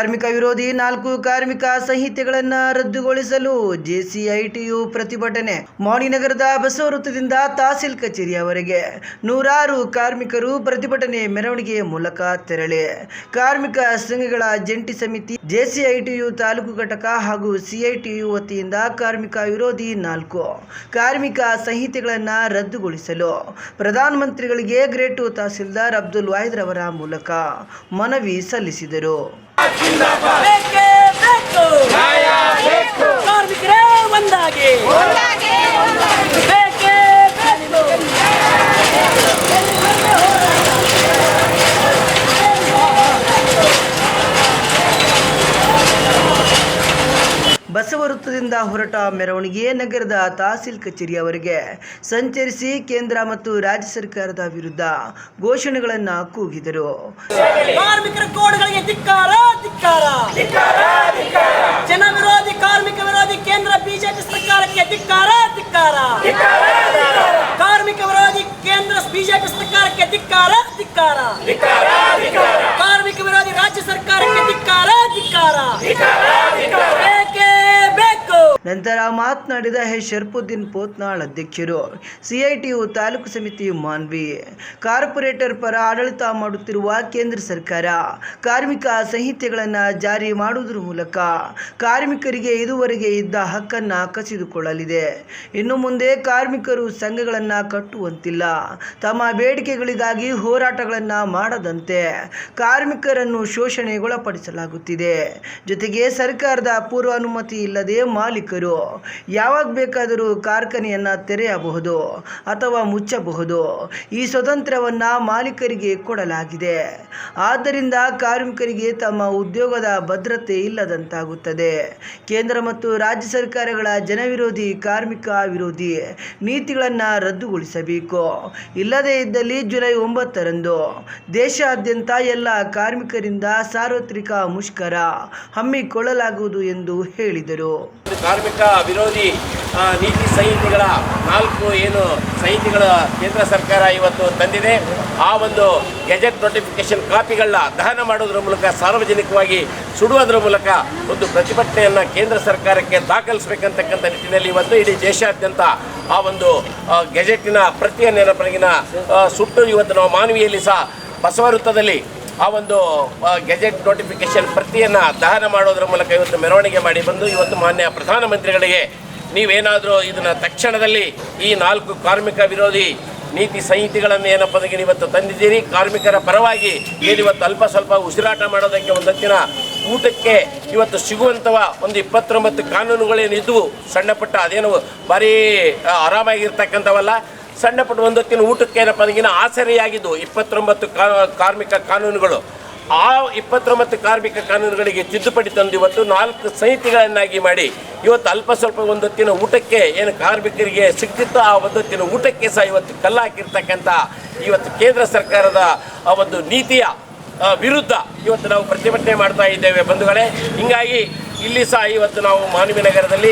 ಕಾರ್ಮಿಕ ವಿರೋಧಿ 4 ಕಾರ್ಮಿಕ ಸಂಹಿತೆಗಳನ್ನು ರದ್ದುಗೊಳಿಸಲು ಜೆಸಿಐಟಿಯು ಪ್ರತಿಭಟನೆ. ಮಣಿನಗರದ ಬಸವ ವೃತ್ತದಿಂದ ತಹಸೀಲ್ ಕಚೇರಿಯವರೆಗೆ ನೂರಾರು ಕಾರ್ಮಿಕರು ಪ್ರತಿಭಟನೆ ಮೆರವಣಿಗೆ ಮೂಲಕ ತೆರಳಿ ಕಾರ್ಮಿಕ ಸಂಘಗಳ ಜಂಟಿ ಸಮಿತಿ ಜೆಸಿಐಟಿಯು ತಾಲೂಕು ಘಟಕ ಹಾಗೂ ಸಿಐಟಿಯು ವತಿಯಿಂದ ಕಾರ್ಮಿಕ ವಿರೋಧಿ 4 ಕಾರ್ಮಿಕ ಸಂಹಿತೆಗಳನ್ನು ರದ್ದುಗೊಳಿಸಲು ಪ್ರಧಾನಮಂತ್ರಿಗಳಿಗೆ ಗ್ರೇಟ್ ತಹಸೀಲ್ದಾರ್ ಅಬ್ದುಲ್ ವಾಹಿದ್ ರವರ ಮೂಲಕ ಮನವಿ ಸಲ್ಲಿಸಿದರು. ಕಾರ್ಮಿಕರೇ ಒಂದಾಗಿ ಬಸವ ವೃತ್ತದಿಂದ ಹೊರಟ ಮೆರವಣಿಗೆ ನಗರದ ತಹಸೀಲ್ ಕಚೇರಿಯವರೆಗೆ ಸಂಚರಿಸಿ ಕೇಂದ್ರ ಮತ್ತು ರಾಜ್ಯ ಸರ್ಕಾರದ ವಿರುದ್ಧ ಘೋಷಣೆಗಳನ್ನು ಕೂಗಿದರು. ಕಾರ್ಮಿಕರ ಕೋಡ್ಗಳಿಗೆ ಧಿಕ್ಕಾರ, ಧಿಕ್ಕಾರ, ಜನ ವಿರೋಧಿ ಕಾರ್ಮಿಕ ವಿರೋಧಿ ಕೇಂದ್ರ ಬಿಜೆಪಿ ಸರ್ಕಾರಕ್ಕೆ ಧಿಕ್ಕಾರ, ಧಿಕ್ಕಾರ, ಕಾರ್ಮಿಕ ವಿರೋಧಿ ಕೇಂದ್ರ ಬಿಜೆಪಿ ಸರ್ಕಾರಕ್ಕೆ ಧಿಕ್ಕಾರ, ಧಿಕ್ಕಾರ, ಕಾರ್ಮಿಕ ವಿರೋಧಿ ರಾಜ್ಯ ಸರ್ಕಾರಕ್ಕೆ ಧಿಕ್ಕಾರ, ಧಿಕ್ಕಾರ. ನಂತರ ಮಾತನಾಡಿದ ಶರ್ಫುದ್ದೀನ್ ಪೋತ್ನಾಳ್ ಅಧ್ಯಕ್ಷರು, ಸಿಐಟಿಯು ತಾಲೂಕು ಸಮಿತಿ ಮಾನ್ವಿ ಕಾರ್ಪೊರೇಟರ್ ಪರ ಆಡಳಿತ ಮಾಡುತ್ತಿರುವ ಕೇಂದ್ರ ಸರ್ಕಾರ ಕಾರ್ಮಿಕ ಸಂಹಿತೆಗಳನ್ನು ಜಾರಿ ಮಾಡುವುದರ ಮೂಲಕ ಕಾರ್ಮಿಕರಿಗೆ ಇದುವರೆಗೆ ಇದ್ದ ಹಕ್ಕನ್ನು ಕಸಿದುಕೊಳ್ಳಲಿದೆ. ಇನ್ನು ಮುಂದೆ ಕಾರ್ಮಿಕರು ಸಂಘಗಳನ್ನು ಕಟ್ಟುವಂತಿಲ್ಲ, ತಮ್ಮ ಬೇಡಿಕೆಗಳಿಗಾಗಿ ಹೋರಾಟಗಳನ್ನು ಮಾಡದಂತೆ ಕಾರ್ಮಿಕರನ್ನು ಶೋಷಣೆಗೊಳಪಡಿಸಲಾಗುತ್ತಿದೆ. ಜೊತೆಗೆ ಸರ್ಕಾರದ ಪೂರ್ವ ಅನುಮತಿ ಇಲ್ಲದೆ ಮಾಲೀಕರು ಯಾವಾಗ ಬೇಕಾದರೂ ಕಾರ್ಖಾನೆಯನ್ನು ತೆರೆಯಬಹುದು ಅಥವಾ ಮುಚ್ಚಬಹುದು. ಈ ಸ್ವಾತಂತ್ರ್ಯವನ್ನು ಮಾಲೀಕರಿಗೆ ಕೊಡಲಾಗಿದೆ. ಆದ್ದರಿಂದ ಕಾರ್ಮಿಕರಿಗೆ ತಮ್ಮ ಉದ್ಯೋಗದ ಭದ್ರತೆ ಇಲ್ಲದಂತಾಗುತ್ತದೆ. ಕೇಂದ್ರ ಮತ್ತು ರಾಜ್ಯ ಸರ್ಕಾರಗಳ ಜನವಿರೋಧಿ ಕಾರ್ಮಿಕ ವಿರೋಧಿ ನೀತಿಗಳನ್ನು ರದ್ದುಗೊಳಿಸಬೇಕು. ಇಲ್ಲದೇ ಇದ್ದಲ್ಲಿ ಜುಲೈ 9ರಂದು ದೇಶಾದ್ಯಂತ ಎಲ್ಲ ಕಾರ್ಮಿಕರಿಂದ ಸಾರ್ವತ್ರಿಕ ಮುಷ್ಕರ ಹಮ್ಮಿಕೊಳ್ಳಲಾಗುವುದು ಎಂದು ಹೇಳಿದರು. ಕಾರ್ಮಿಕ ವಿರೋಧಿ ನೀತಿ ಸಂಹಿತೆಗಳ 4 ಏನು ಸಂಹಿತೆಗಳ ಕೇಂದ್ರ ಸರ್ಕಾರ ಇವತ್ತು ತಂದಿದೆ, ಆ ಒಂದು ಗೆಜೆಟ್ ನೋಟಿಫಿಕೇಶನ್ ಕಾಪಿಗಳನ್ನ ದಹನ ಮಾಡೋದ್ರ ಮೂಲಕ ಸಾರ್ವಜನಿಕವಾಗಿ ಸುಡುವುದರ ಮೂಲಕ ಒಂದು ಪ್ರತಿಭಟನೆಯನ್ನು ಕೇಂದ್ರ ಸರ್ಕಾರಕ್ಕೆ ದಾಖಲಿಸಬೇಕಂತಕ್ಕಂಥ ನಿಟ್ಟಿನಲ್ಲಿ ಇವತ್ತು ಇಡೀ ದೇಶಾದ್ಯಂತ ಆ ಒಂದು ಗೆಜೆಟಿನ ಪ್ರತಿಯನ್ನೇನಪ್ಪಗಿನ ಸುಟ್ಟು ಇವತ್ತು ನಾವು ಮಾನವಿಯಲ್ಲಿ ಸಹ ಬಸವ ವೃತ್ತದಲ್ಲಿ ಆ ಒಂದು ಗೆಜೆಟ್ ನೋಟಿಫಿಕೇಶನ್ ಪ್ರತಿಯನ್ನು ದಹನ ಮಾಡೋದ್ರ ಮೂಲಕ ಇವತ್ತು ಮೆರವಣಿಗೆ ಮಾಡಿ ಬಂದು ಇವತ್ತು ಮಾನ್ಯ ಪ್ರಧಾನಮಂತ್ರಿಗಳಿಗೆ ನೀವೇನಾದರೂ ಇದನ್ನು ತಕ್ಷಣದಲ್ಲಿ ಈ 4 ಕಾರ್ಮಿಕ ವಿರೋಧಿ ನೀತಿ ಸಂಹಿತೆಗಳನ್ನು ಏನಪ್ಪದಕ್ಕೆ ಇವತ್ತು ತಂದಿದ್ದೀರಿ, ಕಾರ್ಮಿಕರ ಪರವಾಗಿ ಏನಿವತ್ತು ಅಲ್ಪ ಸ್ವಲ್ಪ ಉಸಿರಾಟ ಮಾಡೋದಕ್ಕೆ ಒಂದೊತ್ತಿನ ಊಟಕ್ಕೆ ಇವತ್ತು ಸಿಗುವಂಥವ ಒಂದು 29 ಕಾನೂನುಗಳೇನಿದ್ವು ಸಣ್ಣಪುಟ್ಟ, ಅದೇನು ಭಾರಿ ಆರಾಮಾಗಿರ್ತಕ್ಕಂಥವಲ್ಲ, ಸಣ್ಣಪುಟ್ಟ ಒಂದೊತ್ತಿನ ಊಟಕ್ಕೆ ಏನಪ್ಪದಕ್ಕಿನ ಆಸರೆಯಾಗಿದ್ದು 29 ಕಾರ್ಮಿಕ ಕಾನೂನುಗಳು. ಆ 29 ಕಾರ್ಮಿಕ ಕಾನೂನುಗಳಿಗೆ ತಿದ್ದುಪಡಿ ತಂದು ಇವತ್ತು 4 ಸಂಹಿತೆಗಳನ್ನಾಗಿ ಮಾಡಿ ಇವತ್ತು ಅಲ್ಪ ಸ್ವಲ್ಪ ಒಂದೊತ್ತಿನ ಊಟಕ್ಕೆ ಏನು ಕಾರ್ಮಿಕರಿಗೆ ಸಿಗ್ತಿತ್ತೋ ಆ ಒಂದೊತ್ತಿನ ಊಟಕ್ಕೆ ಸಹ ಇವತ್ತು ಕಲ್ಲಾಕಿರ್ತಕ್ಕಂಥ ಇವತ್ತು ಕೇಂದ್ರ ಸರ್ಕಾರದ ಆ ಒಂದು ನೀತಿಯ ವಿರುದ್ಧ ಇವತ್ತು ನಾವು ಪ್ರತಿಭಟನೆ ಮಾಡ್ತಾ ಇದ್ದೇವೆ ಬಂಧುಗಳೇ. ಹೀಗಾಗಿ ಇಲ್ಲಿ ಸಹ ಇವತ್ತು ನಾವು ಮಾನವಿ ನಗರದಲ್ಲಿ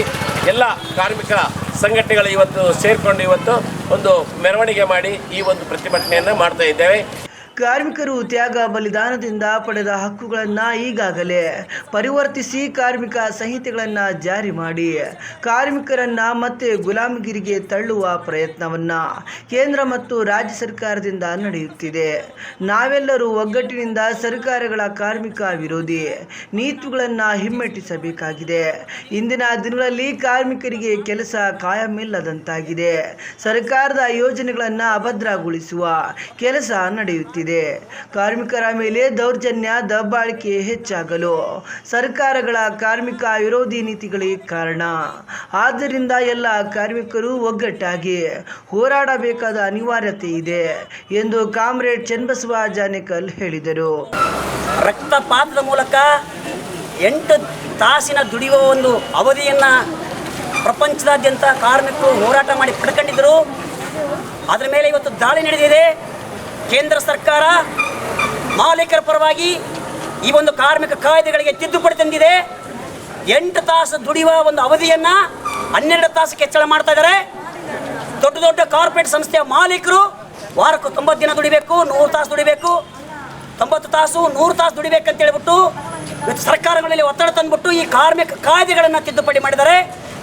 ಎಲ್ಲ ಕಾರ್ಮಿಕ ಸಂಘಟನೆಗಳು ಇವತ್ತು ಸೇರಿಕೊಂಡು ಇವತ್ತು ಒಂದು ಮೆರವಣಿಗೆ ಮಾಡಿ ಈ ಒಂದು ಪ್ರತಿಭಟನೆಯನ್ನು ಮಾಡ್ತಾ ಇದ್ದೇವೆ. ಕಾರ್ಮಿಕರು ತ್ಯಾಗ ಬಲಿದಾನದಿಂದ ಪಡೆದ ಹಕ್ಕುಗಳನ್ನು ಈಗಾಗಲೇ ಪರಿವರ್ತಿಸಿ ಕಾರ್ಮಿಕ ಸಂಹಿತೆಗಳನ್ನು ಜಾರಿ ಮಾಡಿ ಕಾರ್ಮಿಕರನ್ನು ಮತ್ತೆ ಗುಲಾಮಗಿರಿಗೆ ತಳ್ಳುವ ಪ್ರಯತ್ನವನ್ನು ಕೇಂದ್ರ ಮತ್ತು ರಾಜ್ಯ ಸರ್ಕಾರದಿಂದ ನಡೆಯುತ್ತಿದೆ. ನಾವೆಲ್ಲರೂ ಒಗ್ಗಟ್ಟಿನಿಂದ ಸರ್ಕಾರಗಳ ಕಾರ್ಮಿಕ ವಿರೋಧಿ ನೀತಿಗಳನ್ನು ಹಿಮ್ಮೆಟ್ಟಿಸಬೇಕಾಗಿದೆ. ಇಂದಿನ ದಿನಗಳಲ್ಲಿ ಕಾರ್ಮಿಕರಿಗೆ ಕೆಲಸ ಕಾಯಮಿಲ್ಲದಂತಾಗಿದೆ. ಸರ್ಕಾರದ ಯೋಜನೆಗಳನ್ನು ಅಭದ್ರಗೊಳಿಸುವ ಕೆಲಸ ನಡೆಯುತ್ತಿದೆ. ಕಾರ್ಮಿಕರ ಮೇಲೆ ದೌರ್ಜನ್ಯ ದಬ್ಬಾಳಿಕೆ ಹೆಚ್ಚಾಗಲು ಸರ್ಕಾರಗಳ ಕಾರ್ಮಿಕ ವಿರೋಧಿ ನೀತಿಗಳೇ ಕಾರಣ. ಆದ್ದರಿಂದ ಎಲ್ಲ ಕಾರ್ಮಿಕರು ಒಗ್ಗಟ್ಟಾಗಿ ಹೋರಾಡಬೇಕಾದ ಅನಿವಾರ್ಯತೆ ಇದೆ ಎಂದು ಕಾಮ್ರೇಡ್ ಚನ್ನಬಸವ ಜಾನೇಕಲ್ ಹೇಳಿದರು. ರಕ್ತಪಾತದ ಮೂಲಕ 8 ತಾಸಿನ ದುಡಿಯುವ ಒಂದು ಅವಧಿಯನ್ನು ಪ್ರಪಂಚದಾದ್ಯಂತ ಕಾರ್ಮಿಕರು ಹೋರಾಟ ಮಾಡಿ ಪಡ್ಕೊಂಡಿದ್ದರು. ಅದರ ಮೇಲೆ ಇವತ್ತು ದಾಳಿ ನಡೆದಿದೆ. ಕೇಂದ್ರ ಸರ್ಕಾರ ಮಾಲೀಕರ ಪರವಾಗಿ ಈ ಒಂದು ಕಾರ್ಮಿಕ ಕಾಯ್ದೆಗಳಿಗೆ ತಿದ್ದುಪಡಿ ತಂದಿದೆ. 8 ತಾಸು ದುಡಿಯುವ ಒಂದು ಅವಧಿಯನ್ನು 12 ತಾಸಕ್ಕೆ ಹೆಚ್ಚಳ ಮಾಡ್ತಾ ಇದ್ದಾರೆ. ದೊಡ್ಡ ದೊಡ್ಡ ಕಾರ್ಪೊರೇಟ್ ಸಂಸ್ಥೆಯ ಮಾಲೀಕರು ವಾರಕ್ಕೂ 90 ದಿನ ದುಡಿಬೇಕು, 100 ತಾಸು ದುಡಿಬೇಕು, 90 ತಾಸು 100 ತಾಸು ದುಡಿಬೇಕಂತ ಹೇಳ್ಬಿಟ್ಟು ಇವತ್ತು ಸರ್ಕಾರಗಳಲ್ಲಿ ಒತ್ತಡ ತಂದುಬಿಟ್ಟು ಈ ಕಾರ್ಮಿಕ ಕಾಯ್ದೆಗಳನ್ನು ತಿದ್ದುಪಡಿ ಮಾಡಿದ್ದಾರೆ.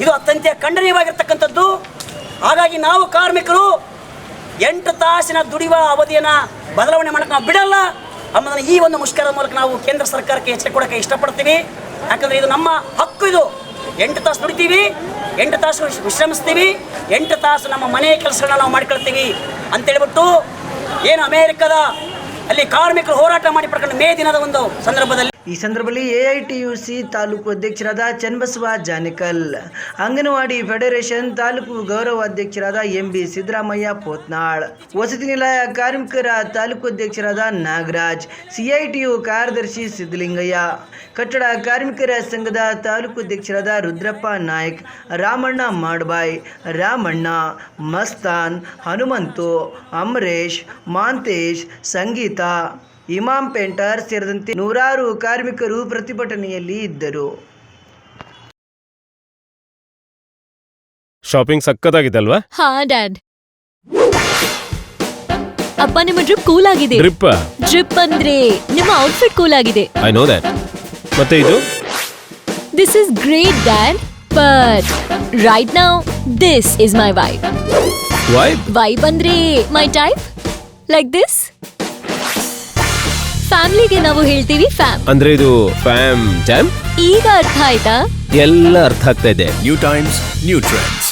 ಇದು ಅತ್ಯಂತ ಖಂಡನೀಯವಾಗಿರ್ತಕ್ಕಂಥದ್ದು. ಹಾಗಾಗಿ ನಾವು ಕಾರ್ಮಿಕರು 8 ತಾಸಿನ ದುಡಿಯುವ ಅವಧಿಯನ್ನು ಬದಲಾವಣೆ ಮಾಡೋಕ್ಕೆ ನಾವು ಬಿಡಲ್ಲ ಅನ್ನೋದನ್ನು ಈ ಒಂದು ಮುಷ್ಕರದ ಮೂಲಕ ನಾವು ಕೇಂದ್ರ ಸರ್ಕಾರಕ್ಕೆ ಎಚ್ಚರಿಕೆ ಕೊಡೋಕ್ಕೆ ಇಷ್ಟಪಡ್ತೀವಿ. ಯಾಕಂದರೆ ಇದು ನಮ್ಮ ಹಕ್ಕು. ಇದು 8 ತಾಸು ದುಡಿತೀವಿ, 8 ತಾಸು ವಿಶ್ರಮಿಸ್ತೀವಿ, 8 ತಾಸು ನಮ್ಮ ಮನೆಯ ಕೆಲಸಗಳನ್ನ ನಾವು ಮಾಡ್ಕೊಳ್ತೀವಿ ಅಂತೇಳ್ಬಿಟ್ಟು ಏನು ಅಮೇರಿಕದ ಅಲ್ಲಿ ಕಾರ್ಮಿಕರು ಹೋರಾಟ ಮಾಡಿ ಪಡ್ಕೊಂಡು ಮೇ ದಿನದ ಒಂದು ಸಂದರ್ಭದಲ್ಲಿ ಈ ಸಂದರ್ಭದಲ್ಲಿ AITUC ತಾಲೂಕು ಅಧ್ಯಕ್ಷರಾದ ಚನ್ನಬಸವ ಜಾನಿಕಲ್, ಅಂಗನವಾಡಿ ಫೆಡರೇಷನ್ ತಾಲೂಕು ಗೌರವ ಅಧ್ಯಕ್ಷರಾದ MB ಸಿದ್ದರಾಮಯ್ಯ ಪೋತ್ನಾಳ್, ವಸತಿ ನಿಲಯ ಕಾರ್ಮಿಕರ ತಾಲೂಕು ಅಧ್ಯಕ್ಷರಾದ ನಾಗರಾಜ್, CITU ಕಾರ್ಯದರ್ಶಿ ಸಿದ್ದಲಿಂಗಯ್ಯ, ಕಟ್ಟಡ ಕಾರ್ಮಿಕರ ಸಂಘದ ತಾಲೂಕು ಅಧ್ಯಕ್ಷರಾದ ರುದ್ರಪ್ಪ ನಾಯ್ಕ್, ರಾಮಣ್ಣ ಮಾಡ್ಬಾಯ್, ರಾಮಣ್ಣ, ಮಸ್ತಾನ್, ಹನುಮಂತು, ಅಮರೇಶ್, ಮಾಂತೇಶ್, ಸಂಗೀತ, ಇಮಾಮ್ ಪೇಂಟರ್ ಸೇರಿದಂತೆ ನೂರಾರು ಕಾರ್ಮಿಕರು ಪ್ರತಿಭಟನೆಯಲ್ಲಿ ಇದ್ದರು. ಶಾಪಿಂಗ್ ಸಕ್ಕತ್ತಾಗಿದ್ದಲ್ವಾ? ಹಾ ಡ್ಯಾಡ್. ಅಪ್ಪ ನಿಮ್ಮ ಡ್ರಿಪ್ ಕೂಲ್ ಆಗಿದೆ. ಡ್ರಿಪ್ ಅಂದ್ರೆ ನಿಮ್ಮ ಔಟ್ಫಿಟ್ ಕೂಲ್ ಆಗಿದೆ. I know that. ಮತ್ತೆ ಇದು this is great dad, but right now this is my vibe. Vibe ಅಂದ್ರೆ ಮೈ ಟೈಪ್, ಲೈಕ್ ದಿಸ್. ಫ್ಯಾಮಿಲಿಗೆ ನಾವು ಹೇಳ್ತೀವಿ ಫ್ಯಾಮ್. ಅಂದ್ರೆ ಇದು ಫ್ಯಾಮ್ ಜಾಮ್. ಈಗ ಅರ್ಥ ಆಯ್ತಾ? ಎಲ್ಲ ಅರ್ಥ ಆಗ್ತಾ ಇದೆ. New times new trend.